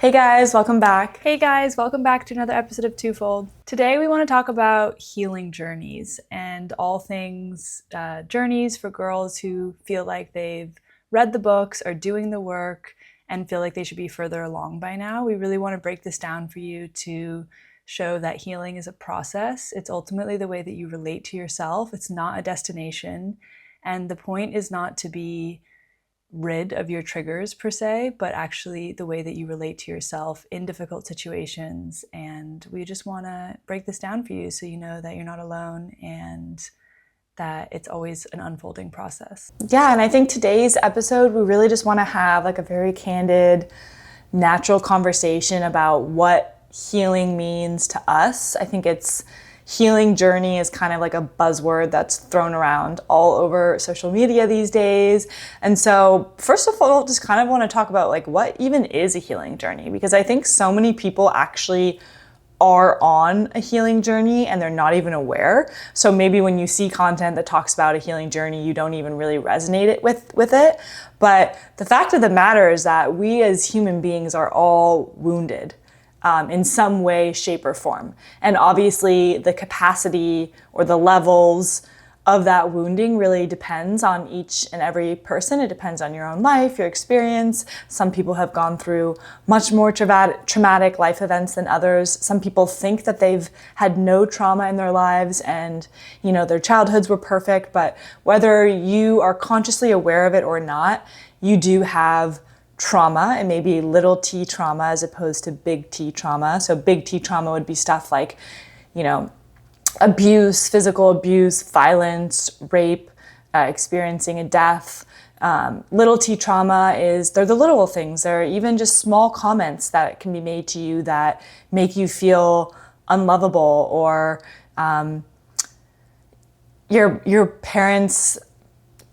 Hey guys, welcome back. Hey guys, welcome back to another episode of Twofold. Today we want to talk about healing journeys and all things journeys for girls who feel like they've read the books, are doing the work, and feel like they should be further along by now. We really want to break this down for you to show that healing is a process. It's ultimately the way that you relate to yourself. It's not a destination. And the point is not to be rid of your triggers per se, but actually the way that you relate to yourself in difficult situations. And we just want to break this down for you so you know that you're not alone and that it's always an unfolding process. Yeah, and I think today's episode, we really just want to have like a very candid, natural conversation about what healing means to us. I think healing journey is kind of like a buzzword that's thrown around all over social media these days. And so first of all, just kind of want to talk about like what even is a healing journey, because I think so many people actually are on a healing journey and they're not even aware. So maybe when you see content that talks about a healing journey, you don't even really resonate with it. But the fact of the matter is that we as human beings are all wounded. In some way, shape, or form. And obviously the capacity or the levels of that wounding really depends on each and every person. It depends on your own life, your experience. Some people have gone through much more traumatic life events than others. Some people think that they've had no trauma in their lives and, their childhoods were perfect. But whether you are consciously aware of it or not, you do have trauma, and maybe little t trauma as opposed to big T trauma. So big T trauma would be stuff like, abuse, physical abuse, violence, rape, experiencing a death. Little t trauma they're the little things. They're even just small comments that can be made to you that make you feel unlovable, or your parents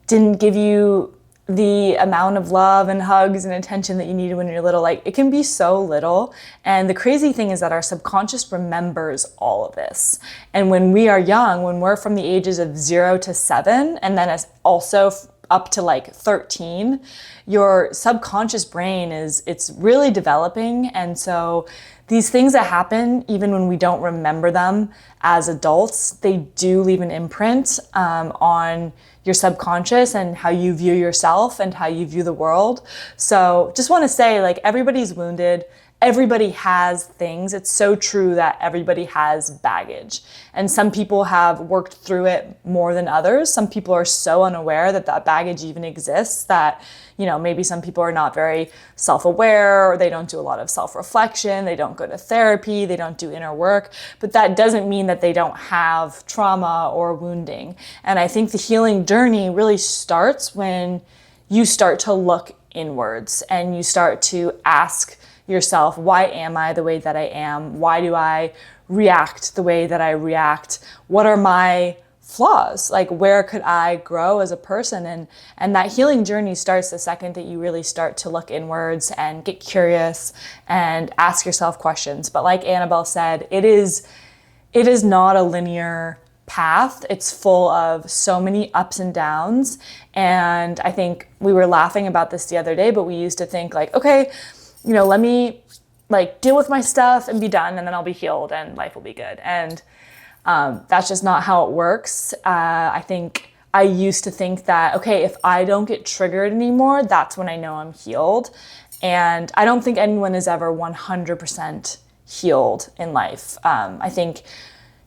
didn't give you the amount of love and hugs and attention that you needed when you're little. Like, it can be so little. And the crazy thing is that our subconscious remembers all of this. And when we are young, when we're from the ages of 0 to 7, and then as also up to like 13, your subconscious brain it's really developing. And so these things that happen, even when we don't remember them as adults, they do leave an imprint on your subconscious and how you view yourself and how you view the world. So just want to say, like, everybody's wounded. Everybody has things. It's so true that everybody has baggage. And some people have worked through it more than others. Some people are so unaware that that baggage even exists that, maybe some people are not very self-aware, or they don't do a lot of self-reflection. They don't go to therapy. They don't do inner work. But that doesn't mean that they don't have trauma or wounding. And I think the healing journey really starts when you start to look inwards and you start to ask yourself, why am I the way that I am? Why do I react the way that I react? What are my flaws? Like, where could I grow as a person? And that healing journey starts the second that you really start to look inwards and get curious and ask yourself questions. But like Annabelle said, it is not a linear path. It's full of so many ups and downs. And I think we were laughing about this the other day, but we used to think like, okay, let me like deal with my stuff and be done, and then I'll be healed and life will be good. And that's just not how it works. I think I used to think that, okay, if I don't get triggered anymore, that's when I know I'm healed. And I don't think anyone is ever 100% healed in life. I think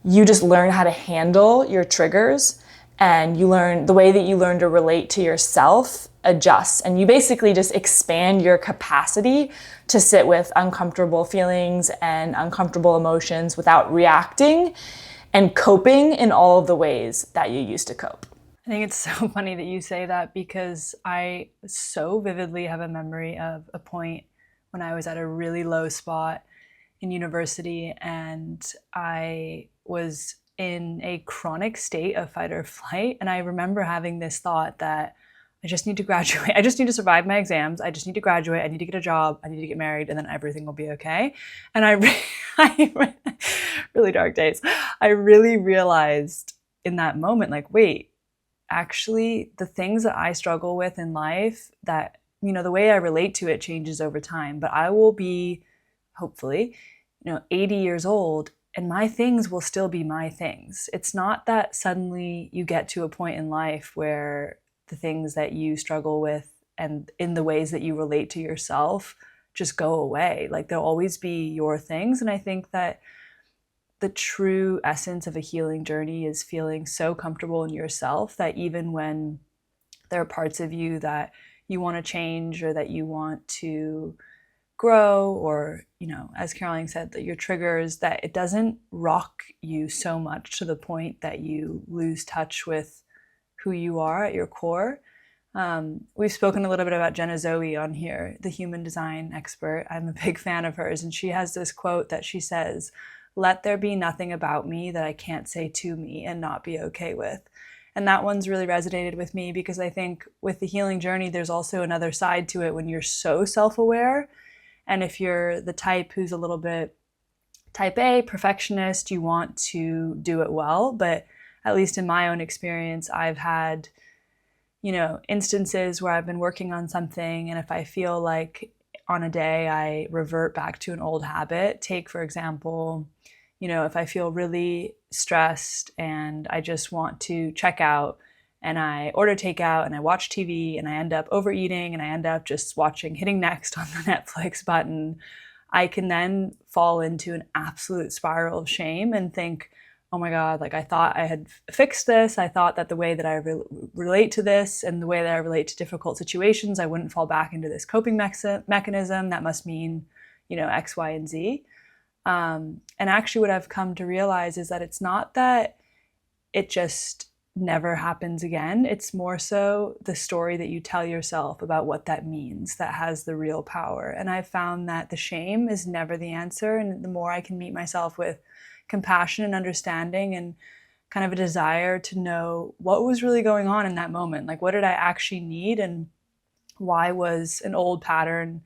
you just learn how to handle your triggers, and you learn the way that you learn to relate to yourself adjusts, and you basically just expand your capacity to sit with uncomfortable feelings and uncomfortable emotions without reacting and coping in all of the ways that you used to cope. I think it's so funny that you say that, because I so vividly have a memory of a point when I was at a really low spot in university, and I was in a chronic state of fight or flight. And I remember having this thought that I just need to graduate. I just need to survive my exams. I just need to graduate. I need to get a job. I need to get married, and then everything will be okay. And I really dark days. I really realized in that moment, like, wait, actually, the things that I struggle with in life, that, the way I relate to it changes over time, but I will be hopefully, 80 years old, and my things will still be my things. It's not that suddenly you get to a point in life where the things that you struggle with and in the ways that you relate to yourself just go away. Like, they'll always be your things. And I think that the true essence of a healing journey is feeling so comfortable in yourself that even when there are parts of you that you want to change or that you want to grow, or, as Caroline said, that your triggers, that it doesn't rock you so much to the point that you lose touch with who you are at your core. We've spoken a little bit about Jenna Zoe on here, the human design expert. I'm a big fan of hers, and she has this quote that she says, "Let there be nothing about me that I can't say to me and not be okay with." And that one's really resonated with me, because I think with the healing journey, there's also another side to it when you're so self-aware. And if you're the type who's a little bit type A, perfectionist, you want to do it well. But at least in my own experience, I've had, instances where I've been working on something, and if I feel like on a day I revert back to an old habit, take, for example, if I feel really stressed and I just want to check out, and I order takeout and I watch TV and I end up overeating and I end up just hitting next on the Netflix button, I can then fall into an absolute spiral of shame and think, oh my God, like I thought I had fixed this. I thought that the way that I relate to this and the way that I relate to difficult situations, I wouldn't fall back into this coping mechanism. That must mean, X, Y, and Z. And actually what I've come to realize is that it's not that it just never happens again. It's more so the story that you tell yourself about what that means that has the real power. And I've found that the shame is never the answer. And the more I can meet myself with compassion and understanding and kind of a desire to know what was really going on in that moment, like what did I actually need, and why was an old pattern,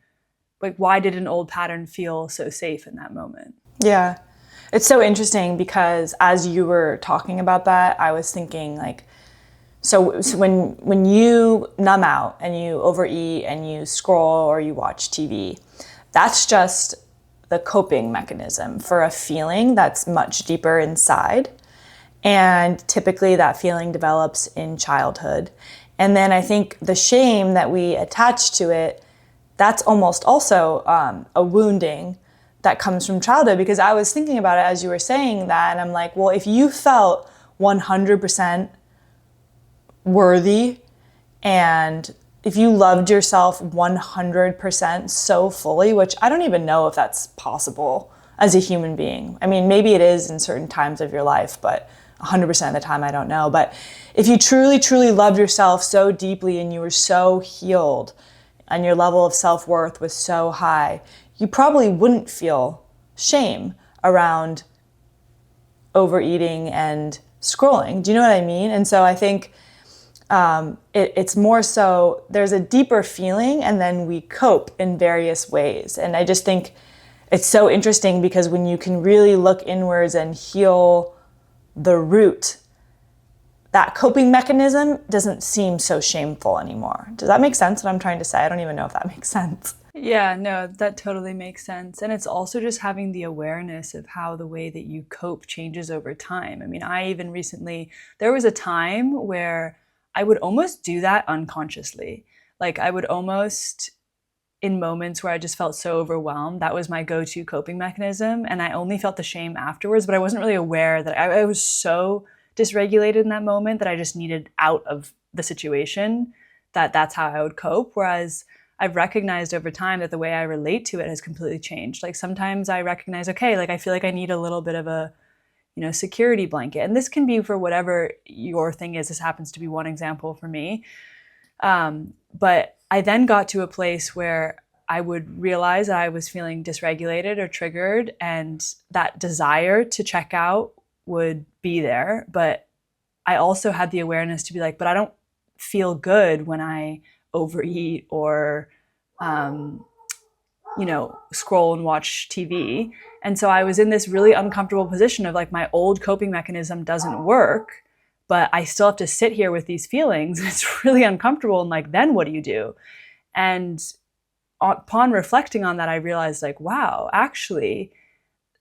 like why did an old pattern feel so safe in that moment? Yeah. It's so interesting because as you were talking about that, I was thinking like, so when you numb out and you overeat and you scroll or you watch TV, that's just the coping mechanism for a feeling that's much deeper inside. And typically that feeling develops in childhood. And then I think the shame that we attach to it, that's almost also a wounding that comes from childhood, because I was thinking about it as you were saying that, and I'm like, well, if you felt 100% worthy, and if you loved yourself 100% so fully, which I don't even know if that's possible as a human being. I mean, maybe it is in certain times of your life, but 100% of the time, I don't know. But if you truly, truly loved yourself so deeply and you were so healed and your level of self-worth was so high, you probably wouldn't feel shame around overeating and scrolling. Do you know what I mean? And so I think it's more so there's a deeper feeling, and then we cope in various ways. And I just think it's so interesting because when you can really look inwards and heal the root, that coping mechanism doesn't seem so shameful anymore. Does that make sense what I'm trying to say? I don't even know if that makes sense. Yeah, no, that totally makes sense. And it's also just having the awareness of how the way that you cope changes over time. I mean, I even recently, there was a time where I would almost do that unconsciously. Like I would almost, in moments where I just felt so overwhelmed, that was my go-to coping mechanism. And I only felt the shame afterwards, but I wasn't really aware that I was so dysregulated in that moment that I just needed out of the situation, that's how I would cope. Whereas I've recognized over time that the way I relate to it has completely changed. Like sometimes I recognize, okay, like I feel like I need a little bit of a, security blanket. And this can be for whatever your thing is. This happens to be one example for me. But I then got to a place where I would realize that I was feeling dysregulated or triggered, and that desire to check out would be there. But I also had the awareness to be like, but I don't feel good when I overeat or, scroll and watch TV. And so I was in this really uncomfortable position of like my old coping mechanism doesn't work, but I still have to sit here with these feelings. It's really uncomfortable. And like, then what do you do? And upon reflecting on that, I realized like, wow, actually,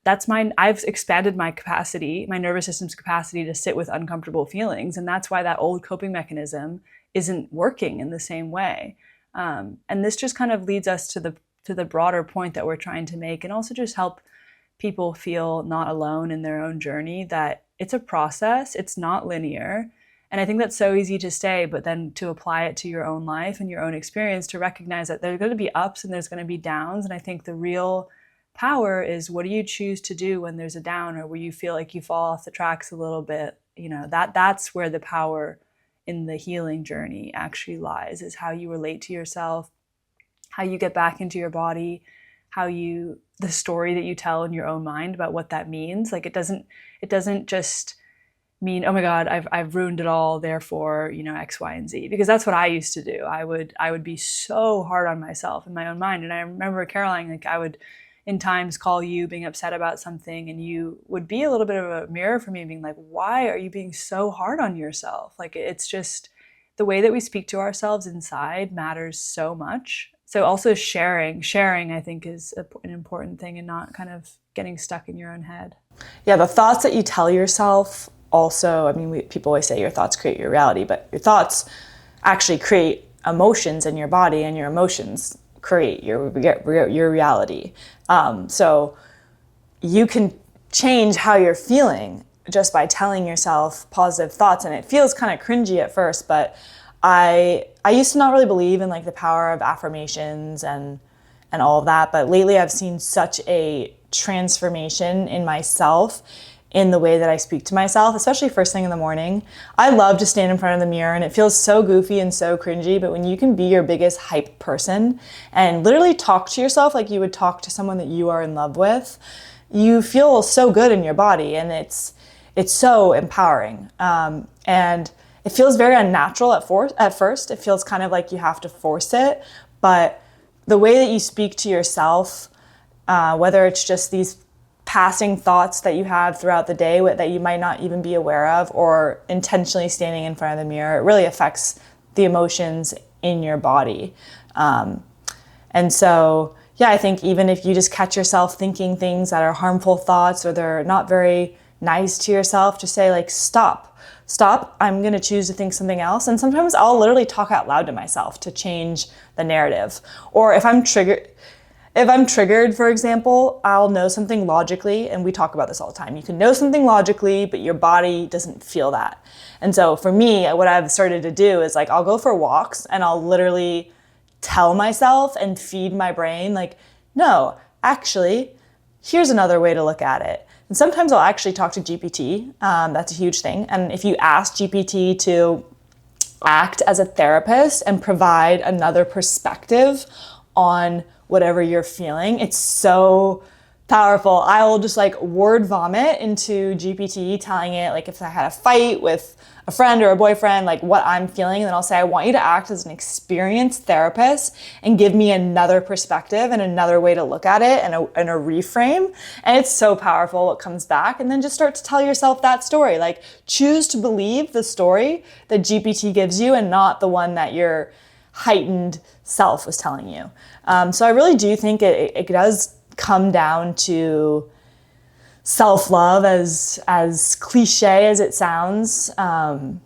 I've expanded my capacity, my nervous system's capacity to sit with uncomfortable feelings. And that's why that old coping mechanism isn't working in the same way. And this just kind of leads us to the broader point that we're trying to make, and also just help people feel not alone in their own journey, that it's a process, it's not linear. And I think that's so easy to say, but then to apply it to your own life and your own experience, to recognize that there's going to be ups and there's going to be downs. And I think the real power is, what do you choose to do when there's a down, or where you feel like you fall off the tracks a little bit? That's where the power in the healing journey actually lies, is how you relate to yourself, how you get back into your body, the story that you tell in your own mind about what that means. Like, it doesn't just mean, oh my God, I've ruined it all, therefore, X, Y, and Z. Because that's what I used to do. I would be so hard on myself in my own mind. And I remember, Caroline, like, I would in times call you being upset about something, and you would be a little bit of a mirror for me, being like, why are you being so hard on yourself? Like, it's just the way that we speak to ourselves inside matters so much. So also sharing, I think, is an important thing, and not kind of getting stuck in your own head. Yeah, the thoughts that you tell yourself also, I mean, people always say your thoughts create your reality, but your thoughts actually create emotions in your body, and your emotions create your reality. So you can change how you're feeling just by telling yourself positive thoughts. And it feels kind of cringy at first, but I used to not really believe in like the power of affirmations and all of that. But lately I've seen such a transformation in myself, in the way that I speak to myself, especially first thing in the morning. I love to stand in front of the mirror, and it feels so goofy and so cringy, but when you can be your biggest hype person and literally talk to yourself like you would talk to someone that you are in love with, you feel so good in your body, and it's so empowering. And it feels very unnatural at first. It feels kind of like you have to force it, but the way that you speak to yourself, whether it's just these passing thoughts that you have throughout the day that you might not even be aware of, or intentionally standing in front of the mirror, it really affects the emotions in your body. And so, yeah, I think even if you just catch yourself thinking things that are harmful thoughts, or they're not very nice to yourself, just say like, stop, I'm gonna choose to think something else. And sometimes I'll literally talk out loud to myself to change the narrative. Or if I'm triggered, for example, I'll know something logically, and we talk about this all the time. You can know something logically, but your body doesn't feel that. And so for me, what I've started to do is like, I'll go for walks and I'll literally tell myself and feed my brain like, no, actually, here's another way to look at it. And sometimes I'll actually talk to GPT. That's a huge thing. And if you ask GPT to act as a therapist and provide another perspective on whatever you're feeling, it's so powerful. I will just like word vomit into GPT, telling it like if I had a fight with a friend or a boyfriend, like what I'm feeling. And then I'll say, I want you to act as an experienced therapist and give me another perspective and another way to look at it, and a reframe. And it's so powerful what comes back. And then just start to tell yourself that story. Like, choose to believe the story that GPT gives you, and not the one that your heightened self was telling you. So I really do think it does come down to self-love, as cliche as it sounds. And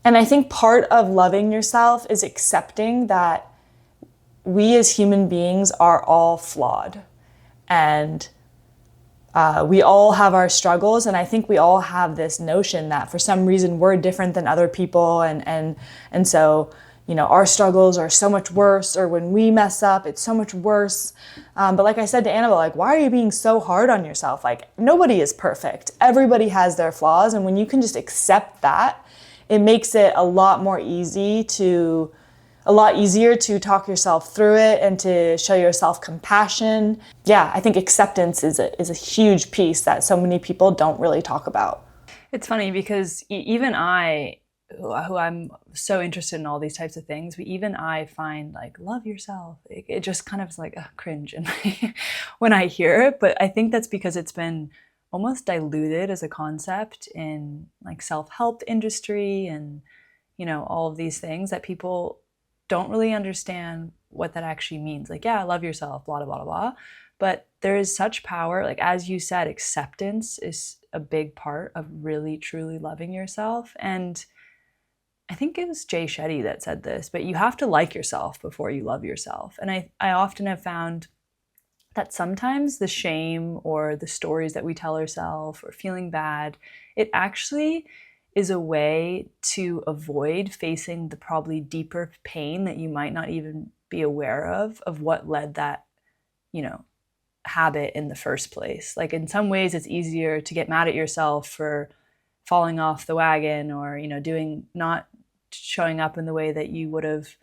I think part of loving yourself is accepting that we as human beings are all flawed. And we all have our struggles, and I think we all have this notion that for some reason we're different than other people, and so our struggles are so much worse, or when we mess up, it's so much worse. But like I said to Annabelle, like, why are you being so hard on yourself? Like, nobody is perfect. Everybody has their flaws. And when you can just accept that, it makes it a lot easier to talk yourself through it and to show yourself compassion. Yeah, I think acceptance is a huge piece that so many people don't really talk about. It's funny because even I, who I'm so interested in all these types of things, even I find like, love yourself, it just kind of is like a cringe when I hear it. But I think that's because it's been almost diluted as a concept in like self-help industry and all of these things, that people don't really understand what that actually means. Like, yeah, love yourself, blah, blah, blah, blah. But there is such power, like as you said, acceptance is a big part of really truly loving yourself. And I think it was Jay Shetty that said this, but you have to like yourself before you love yourself. And I often have found that sometimes the shame or the stories that we tell ourselves or feeling bad, it actually is a way to avoid facing the probably deeper pain that you might not even be aware of what led that, habit in the first place. Like in some ways it's easier to get mad at yourself for falling off the wagon or, not showing up in the way that you would have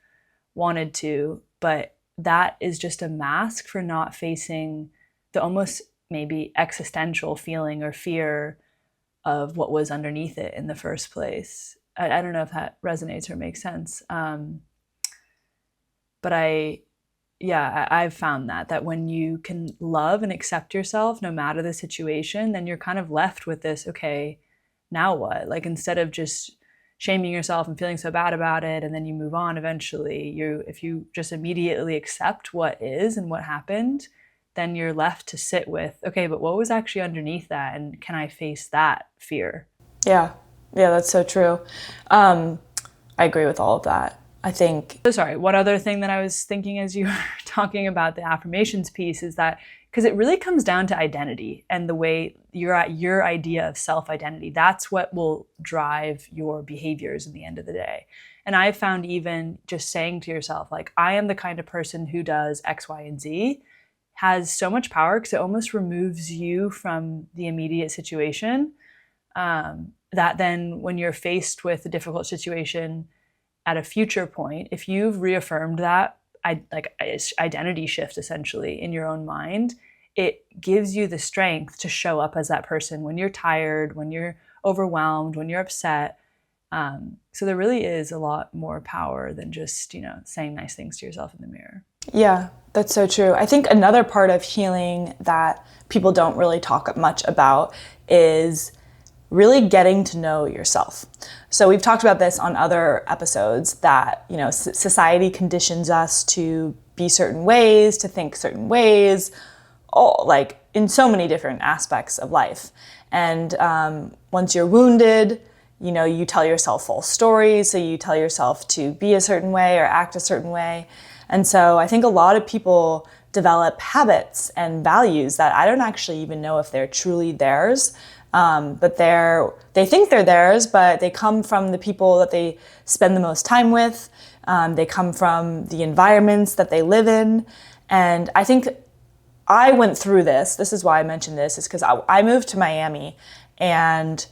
wanted to, but that is just a mask for not facing the almost maybe existential feeling or fear of what was underneath it in the first place. I don't know if that resonates or makes sense. But I've found that when you can love and accept yourself, no matter the situation, then you're kind of left with this, okay, now what? Like instead of just shaming yourself and feeling so bad about it, and then you move on eventually, if you just immediately accept what is and what happened, then you're left to sit with, okay, but what was actually underneath that? And can I face that fear? Yeah, that's so true. I agree with all of that. I think. So sorry, one other thing that I was thinking as you were talking about the affirmations piece is that, because it really comes down to identity and the way you're at your idea of self-identity. That's what will drive your behaviors in the end of the day. And I've found even just saying to yourself, like, I am the kind of person who does X, Y, and Z has so much power because it almost removes you from the immediate situation. That then when you're faced with a difficult situation at a future point, if you've reaffirmed that identity shift essentially in your own mind, it gives you the strength to show up as that person when you're tired, when you're overwhelmed, when you're upset. So there really is a lot more power than just, saying nice things to yourself in the mirror. Yeah, that's so true. I think another part of healing that people don't really talk much about is really getting to know yourself. So we've talked about this on other episodes that, society conditions us to be certain ways, to think certain ways, like in so many different aspects of life. And once you're wounded, you tell yourself false stories. So you tell yourself to be a certain way or act a certain way. And so I think a lot of people develop habits and values that I don't actually even know if they're truly theirs. But they think they're theirs, but they come from the people that they spend the most time with. They come from the environments that they live in. And I think I went through this. This is why I mentioned this, is because I moved to Miami, and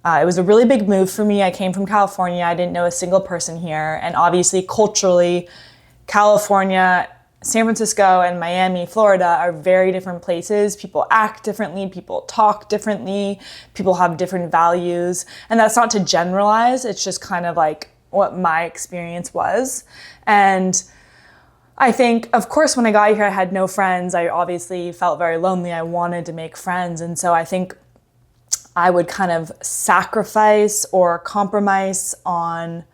it was a really big move for me. I came from California. I didn't know a single person here. And obviously, culturally, California, San Francisco, and Miami, Florida are very different places. People act differently, people talk differently, people have different values. And that's not to generalize, it's just kind of like what my experience was. And I think, of course, when I got here, I had no friends. I obviously felt very lonely. I wanted to make friends. And so I think I would kind of sacrifice or compromise on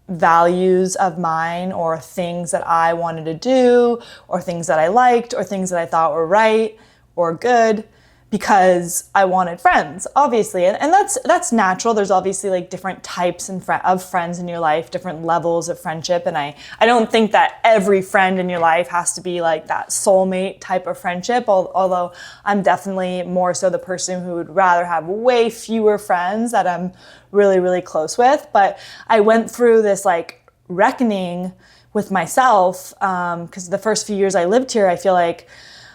values of mine or things that I wanted to do or things that I liked or things that I thought were right or good because I wanted friends, obviously. And that's natural. There's obviously like different types of friends in your life, different levels of friendship. And I don't think that every friend in your life has to be like that soulmate type of friendship, although I'm definitely more so the person who would rather have way fewer friends that I'm really, really close with. But I went through this like reckoning with myself because the first few years I lived here, I feel like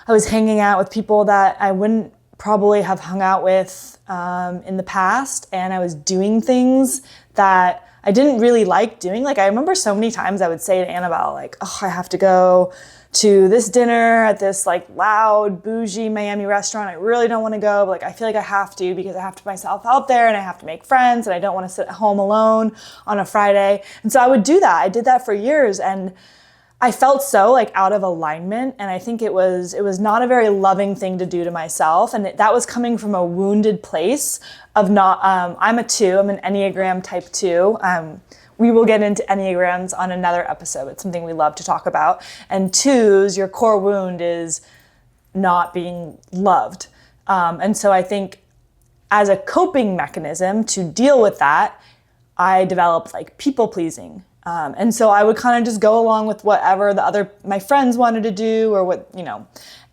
I was hanging out with people that I wouldn't probably have hung out with in the past, and I was doing things that I didn't really like doing. Like I remember so many times I would say to Annabelle, like, oh, I have to go to this dinner at this like loud, bougie Miami restaurant. I really don't want to go, but like I feel like I have to because I have to put myself out there and I have to make friends and I don't want to sit at home alone on a Friday. And so I would do that. I did that for years, and I felt so like out of alignment, and I think it was not a very loving thing to do to myself, and that was coming from a wounded place of not. I'm a 2. I'm an Enneagram type 2, we will get into Enneagrams on another episode. It's something we love to talk about. And 2s, your core wound is not being loved. And so I think as a coping mechanism to deal with that, I developed like people pleasing. And so I would kind of just go along with whatever my friends wanted to do or what,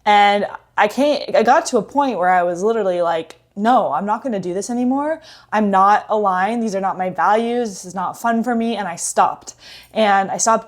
and I got to a point where I was literally like, no, I'm not going to do this anymore. I'm not aligned. These are not my values. This is not fun for me. And I stopped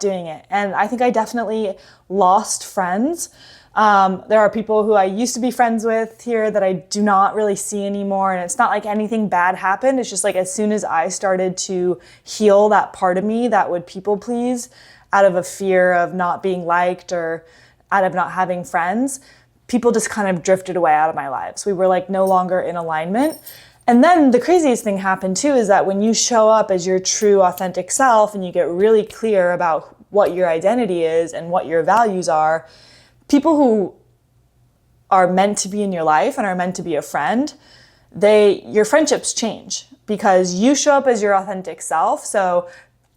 doing it. And I think I definitely lost friends. There are people who I used to be friends with here that I do not really see anymore. And it's not like anything bad happened. It's just like as soon as I started to heal that part of me that would people please out of a fear of not being liked or out of not having friends, people just kind of drifted away out of my lives. We were like no longer in alignment. And then the craziest thing happened too is that when you show up as your true authentic self and you get really clear about what your identity is and what your values are, people who are meant to be in your life and are meant to be a friend, your friendships change because you show up as your authentic self. So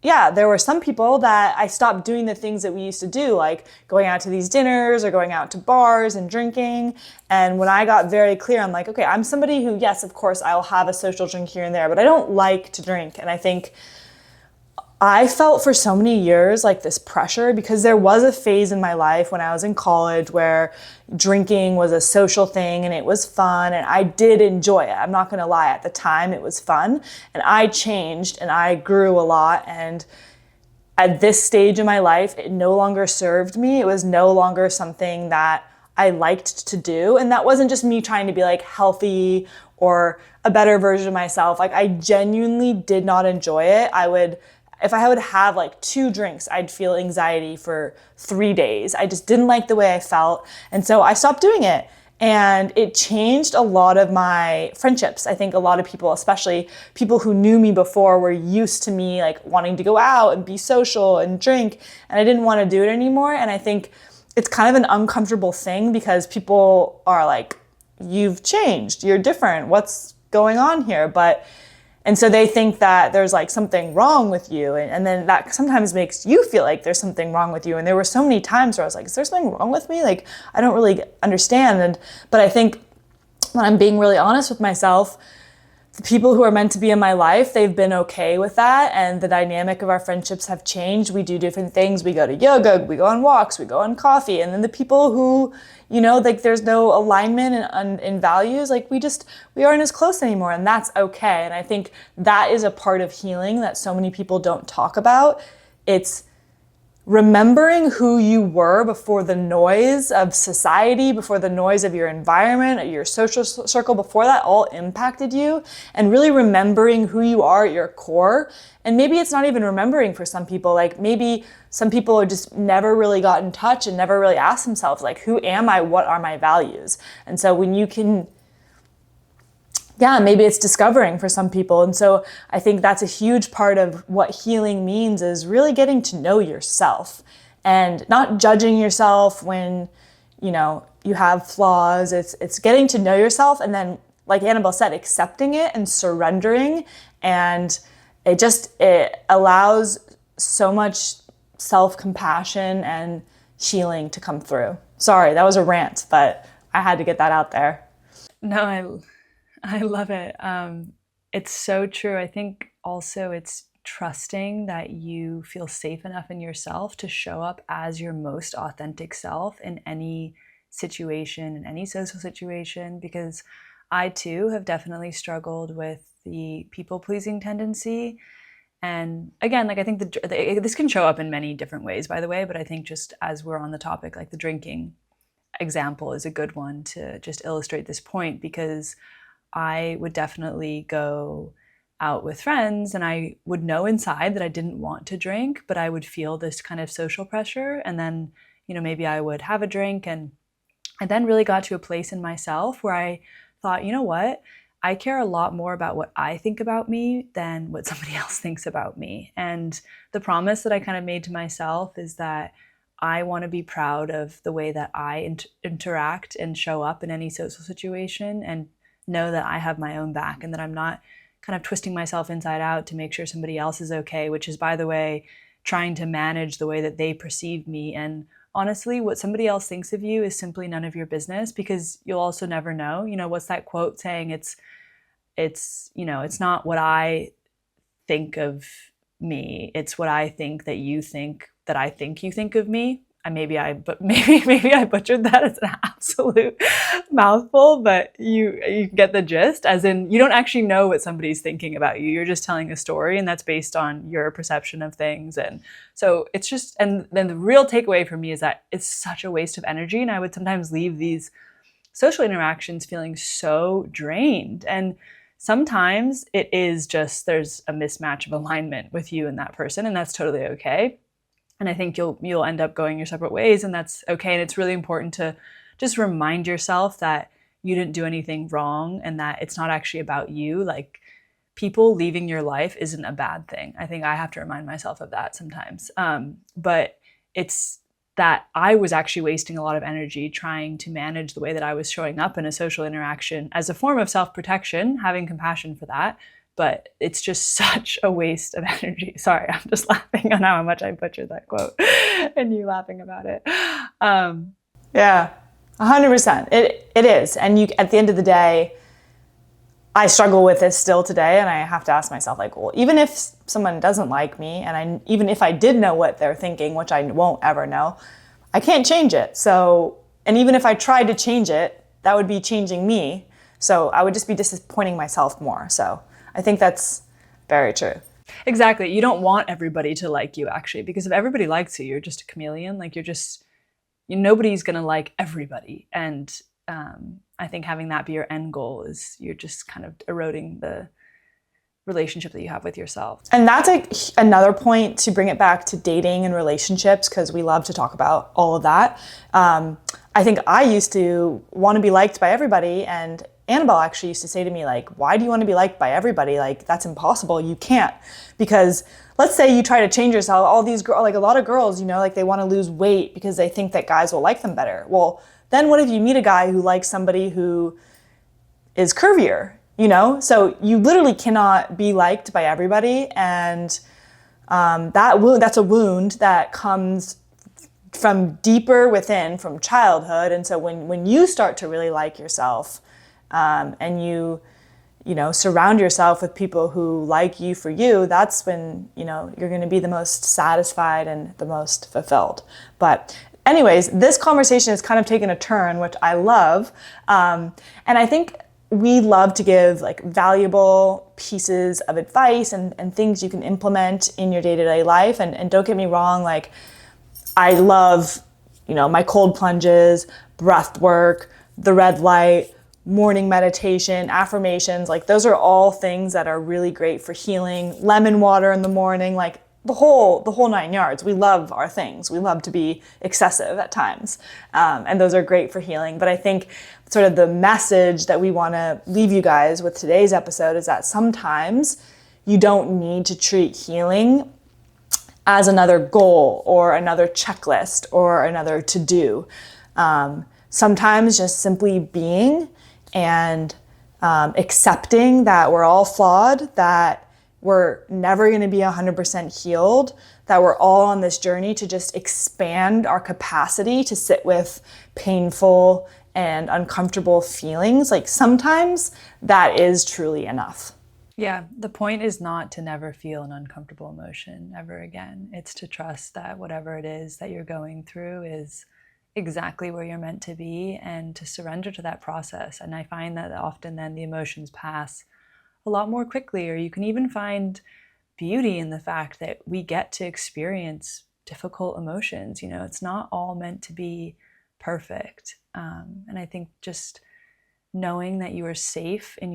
yeah, there were some people that I stopped doing the things that we used to do, like going out to these dinners or going out to bars and drinking. And when I got very clear, I'm like, okay, I'm somebody who, yes, of course, I'll have a social drink here and there, but I don't like to drink. And I think I felt for so many years like this pressure because there was a phase in my life when I was in college where drinking was a social thing and it was fun and I did enjoy it. I'm not going to lie, at the time it was fun and I changed and I grew a lot, and at this stage in my life it no longer served me. It was no longer something that I liked to do, and that wasn't just me trying to be like healthy or a better version of myself. Like I genuinely did not enjoy it. If I would have like 2 drinks, I'd feel anxiety for 3 days. I just didn't like the way I felt. And so I stopped doing it. And it changed a lot of my friendships. I think a lot of people, especially people who knew me before, were used to me like wanting to go out and be social and drink. And I didn't want to do it anymore. And I think it's kind of an uncomfortable thing because people are like, you've changed, you're different, what's going on here? And so they think that there's like something wrong with you. And then that sometimes makes you feel like there's something wrong with you. And there were so many times where I was like, is there something wrong with me? Like, I don't really understand. But I think when I'm being really honest with myself, the people who are meant to be in my life, they've been okay with that. And the dynamic of our friendships have changed. We do different things. We go to yoga, we go on walks, we go on coffee. And then the people who, like there's no alignment in values, like we aren't as close anymore, and that's okay. And I think that is a part of healing that so many people don't talk about. It's remembering who you were before the noise of society, before the noise of your environment, your social circle, before that all impacted you, and really remembering who you are at your core. And maybe it's not even remembering for some people. Like maybe some people are just never really got in touch and never really asked themselves, like, who am I? What are my values? And so when you can, maybe it's discovering for some people. And so I think that's a huge part of what healing means, is really getting to know yourself and not judging yourself when, you have flaws. It's getting to know yourself, and then, like Annabelle said, accepting it and surrendering. And it allows so much self-compassion and healing to come through. Sorry, that was a rant, but I had to get that out there. No, I love it. It's so true. I think also it's trusting that you feel safe enough in yourself to show up as your most authentic self in any situation, in any social situation, because I too have definitely struggled with the people-pleasing tendency. And again, like I think this can show up in many different ways, by the way, but I think just as we're on the topic, like the drinking example is a good one to just illustrate this point, because I would definitely go out with friends and I would know inside that I didn't want to drink, but I would feel this kind of social pressure. And then, maybe I would have a drink, and I then really got to a place in myself where I thought, you know what? I care a lot more about what I think about me than what somebody else thinks about me. And the promise that I kind of made to myself is that I want to be proud of the way that I interact and show up in any social situation, and know that I have my own back and that I'm not kind of twisting myself inside out to make sure somebody else is okay, which is, by the way, trying to manage the way that they perceive me. And honestly, what somebody else thinks of you is simply none of your business, because you'll also never know. What's that quote saying? It's not what I think of me, it's what I think that you think that I think you think of me. Maybe I butchered that. It's an absolute mouthful, but you get the gist. As in, you don't actually know what somebody's thinking about you. You're just telling a story, and that's based on your perception of things. And so it's just, and then the real takeaway for me is that it's such a waste of energy. And I would sometimes leave these social interactions feeling so drained. And sometimes it is just, there's a mismatch of alignment with you and that person, and that's totally okay. And I think you'll end up going your separate ways, and that's okay. And it's really important to just remind yourself that you didn't do anything wrong and that it's not actually about you. Like, people leaving your life isn't a bad thing. I think I have to remind myself of that sometimes. But it's that I was actually wasting a lot of energy trying to manage the way that I was showing up in a social interaction as a form of self-protection, having compassion for that. But it's just such a waste of energy. Sorry, I'm just laughing on how much I butchered that quote and you laughing about it. Yeah, 100%. It is. And at the end of the day, I struggle with this still today. And I have to ask myself, like, well, even if someone doesn't like me, and even if I did know what they're thinking, which I won't ever know, I can't change it. So, and even if I tried to change it, that would be changing me. So I would just be disappointing myself more. So I think that's very true. Exactly. You don't want everybody to like you, actually, because if everybody likes you, you're just a chameleon. Like, nobody's going to like everybody. And I think having that be your end goal is you're just kind of eroding the relationship that you have with yourself. And that's another point to bring it back to dating and relationships, because we love to talk about all of that. I think I used to want to be liked by everybody, and Annabelle actually used to say to me, like, why do you want to be liked by everybody? Like, that's impossible. You can't. Because let's say you try to change yourself. All these girls, like a lot of girls, like they want to lose weight because they think that guys will like them better. Well, then what if you meet a guy who likes somebody who is curvier, So you literally cannot be liked by everybody. And that's a wound that comes from deeper within, from childhood. And so when you start to really like yourself, and you surround yourself with people who like you for you, that's when, you're going to be the most satisfied and the most fulfilled. But anyways, this conversation has kind of taken a turn, which I love. And I think we love to give like valuable pieces of advice and things you can implement in your day-to-day life. And don't get me wrong, like, I love, my cold plunges, breath work, the red light, morning meditation, affirmations. Like, those are all things that are really great for healing. Lemon water in the morning, like the whole 9 yards. We love our things. We love to be excessive at times. And those are great for healing. But I think sort of the message that we want to leave you guys with today's episode is that sometimes you don't need to treat healing as another goal or another checklist or another to-do. Sometimes just simply being and accepting that we're all flawed, that we're never going to be 100% healed, that we're all on this journey to just expand our capacity to sit with painful and uncomfortable feelings. Like, sometimes that is truly enough. Yeah, the point is not to never feel an uncomfortable emotion ever again. It's to trust that whatever it is that you're going through is exactly where you're meant to be, and to surrender to that process. And I find that often then the emotions pass a lot more quickly, or you can even find beauty in the fact that we get to experience difficult emotions. It's not all meant to be perfect. And I think just knowing that you are safe in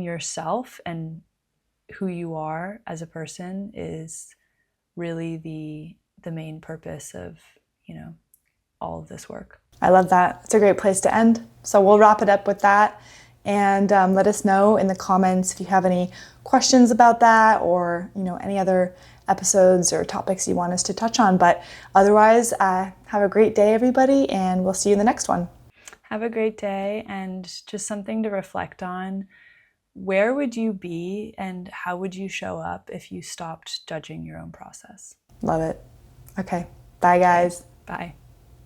yourself and who you are as a person is really the main purpose of, all of this work. I love that. It's a great place to end. So we'll wrap it up with that. And let us know in the comments if you have any questions about that, or any other episodes or topics you want us to touch on. But otherwise, have a great day, everybody, and we'll see you in the next one. Have a great day, and just something to reflect on. where would you be and how would you show up if you stopped judging your own process? Love it. Okay. Bye, guys. Bye.